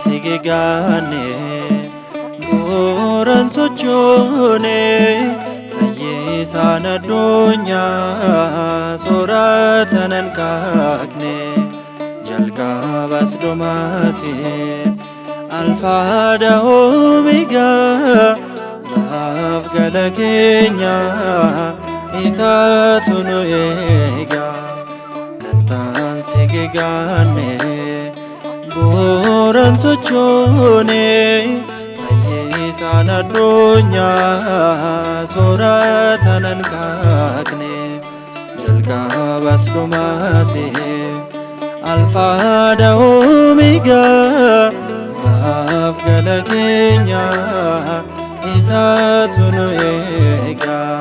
Sigigane buran sochone fayyisan addunyaa sooratanan kaakne jalqabas dhumaasiin alfaadha oomigaa baaf gala keenya isaatu nu eegaa kattaan sigigane buran sochone fayyisan addunyaa sooratanan kaakne jalqabas dhumaasiin alfaadha oomigaa baaf gala keenya isaatu nu eegaa.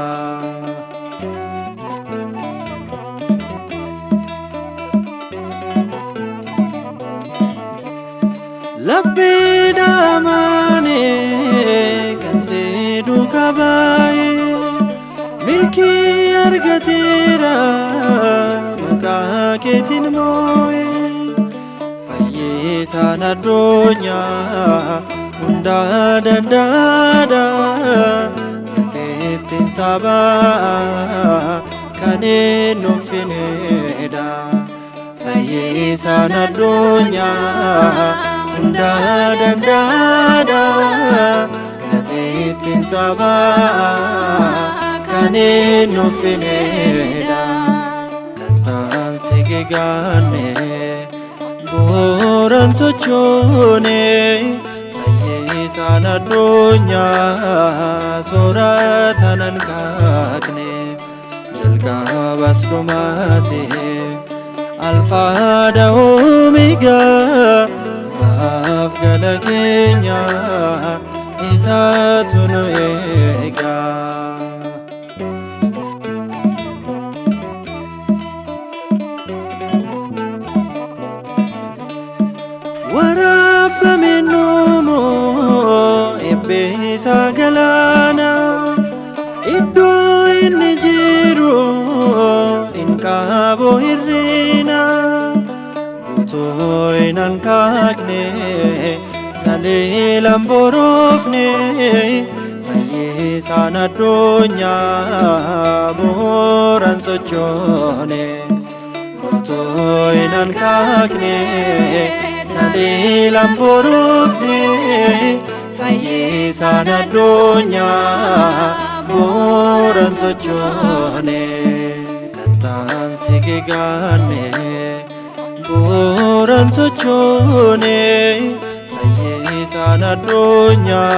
Labbina maane kan seedu kabaye milkii argateera maqaa keetiin moo'e fayyisan addunyaa hundaa danda'aadha gateettiin sabaa kan hin uffineedha fayyisan addunyaa hundaa danda'aadha gateettiin sabaa kan hin uffineedha kattaan sigigane buran sochone fayyisan addunyaa sooratanan kaakne jalqabas dhumaasiin alfaadha oomigaa baaf gala keenya isaatu nu eegaa. Waraabame nuumoo eebbeesa galaana iddoo inni jiru hin qabu hir'ina guutuu hin hanqaaqne saliilan boroofne fayyisan addunyaa buran sochone guutuu hin hanqaaqne saliilan boroofne fayyisan addunyaa buran sochone kattaan sigigane buran sochone fayyisan addunyaa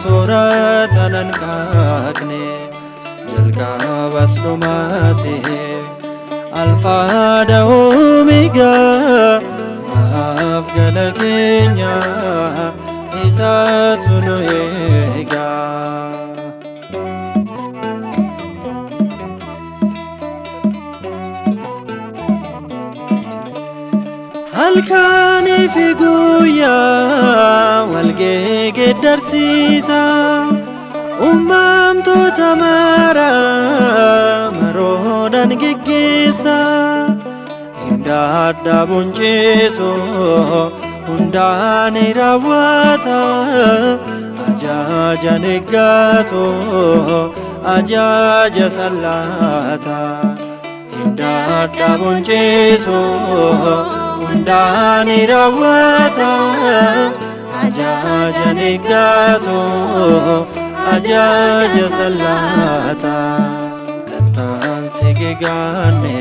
sooratanan kaakne jalqabas dhumaasiin alfaadha oomigaa baaf gala keenya isaatu nu eegaa. halkanii fi guyyaa wal geeddarsiisa uumamtoota maroodhaan geggeessa hunda adda bunceeso hundaan raawwata ajaajan eeggato ajaaja sallaata hunda adda bunceeso hundaan raawwata ajaajan eeggato ajaaja sallaata kattaan sigigane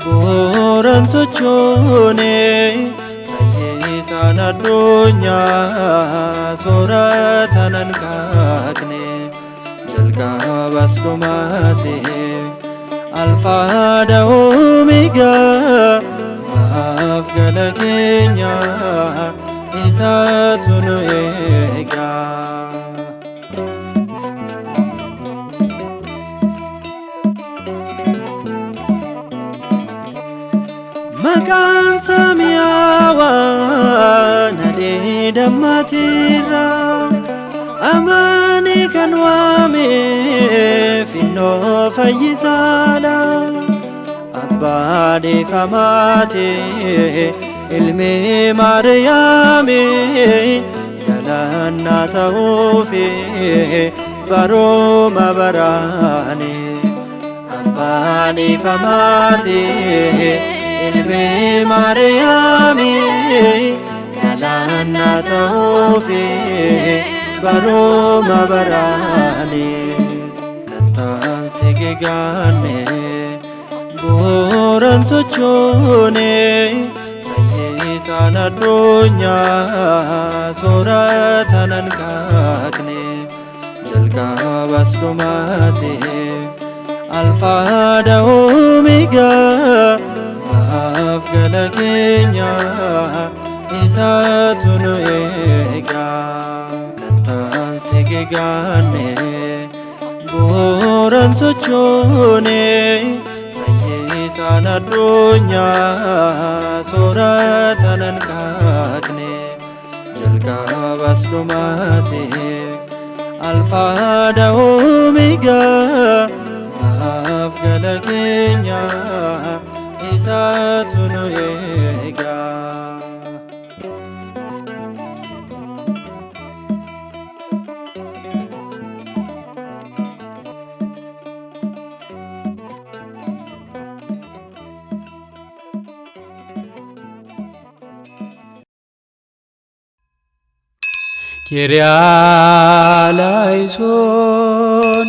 buran sochone fayyisan addunyaa sooratanan kaakne jalqabas dhumaasiin alfaadha oomigaa baaf gala keenya isaatu nu eega. Maqaan samiyaawaa nadhee dammaatiirra amaanii kan waame finnoo fayyisaadha. Abbaa deeffamaatee ilmi Maariyaami galannaa ta'uufi barooma baraani. Abbaa deeffamaatee ilmi Maariyaami galannaa ta'uufi barooma baraani. Kattaan si gegaanne bu'uuraan sochoone fayyisaan addunyaa soorata nan kaakne. Jalqabas dhumaase alfaadha oomigaa maaf gala keenya isaatu nu eega. Kattaan si gegaanne bu'uuraan sochoone fayyisaan addunyaa soorata nan kaakne. Jalqabas dhumaase alfaadha oomigaa maaf gala keenya isaatu nu eega. Kyrie eleison.